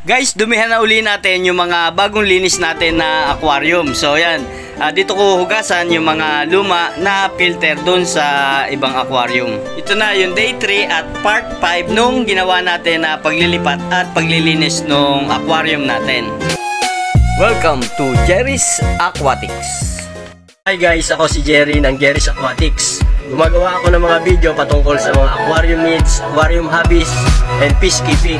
Guys, dumihan na uli natin yung mga bagong linis natin na aquarium. So yan, dito ko hugasan yung mga luma na filter dun sa ibang aquarium. Ito na yung day 3 at part 5 nung ginawa natin na paglilipat at paglilinis nung aquarium natin. Welcome to Jerry's Aquatics. Hi guys, ako si Jerry ng Jerry's Aquatics. Gumagawa ako ng mga video patungkol sa mga aquarium needs, aquarium hobbies, and peacekeeping.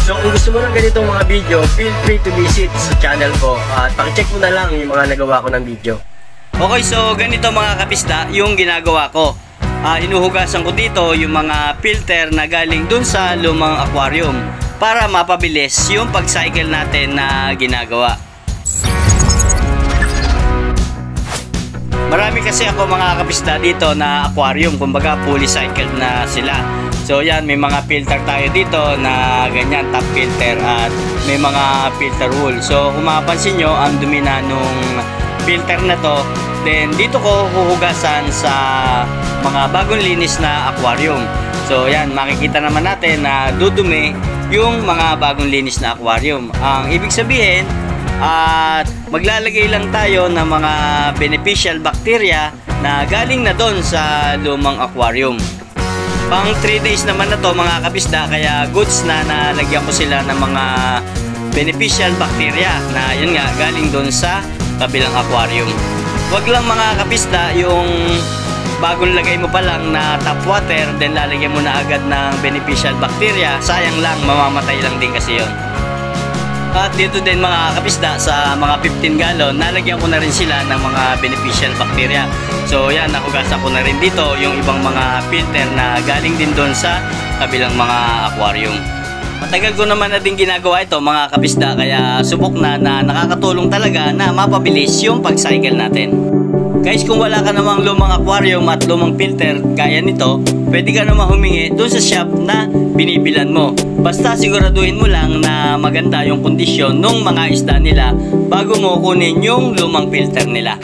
So kung gusto mo ng ganitong mga video, feel free to visit sa channel ko at pakicheck mo na lang yung mga nagawa ko ng video. Okay, so ganito mga kapisda yung ginagawa ko. Inuhugasan ko dito yung mga filter na galing dun sa lumang aquarium para mapabilis yung pag-cycle natin na ginagawa. Marami kasi ako mga kapisda dito na aquarium, kumbaga fully cycled na sila. So yan, may mga filter tayo dito na ganyan, top filter, at may mga filter wool. So kung mapapansin nyo, ang dumi na nung filter na to. Then dito ko huhugasan sa mga bagong linis na aquarium. So yan, makikita naman natin na dudumi yung mga bagong linis na aquarium. Ang ibig sabihin, at maglalagay lang tayo ng mga beneficial bacteria na galing na doon sa lumang aquarium. Pang 3 days naman na to mga kabisda, kaya goods na nalagyan ko sila ng mga beneficial bacteria na yun nga galing doon sa kabilang aquarium. Wag lang mga kabisda yung bagong lagay mo pa lang na tap water then lalagyan mo na agad ng beneficial bacteria, sayang lang, mamamatay lang din kasi yun. At dito din mga kapisda, sa mga 15 gallon, nalagyan ko na rin sila ng mga beneficial bacteria. So yan, nahugasan ko na rin dito yung ibang mga filter na galing din doon sa kabilang mga aquarium. Matagal ko naman na din ginagawa ito mga kapisda, kaya subok na nakakatulong talaga na mapabilis yung pag-cycle natin. Guys, kung wala ka namang lumang aquarium at lumang filter gaya nito, pwede ka naman humingi doon sa shop na binibilan mo. Basta siguraduhin mo lang na maganda yung kondisyon ng mga isda nila bago mo kunin yung lumang filter nila.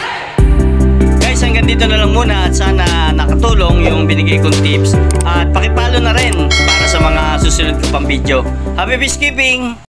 Guys, hanggang dito na lang muna at sana nakatulong yung binigay kong tips. At pakipalo na rin para sa mga susunod ko pang video. Happy peacekeeping!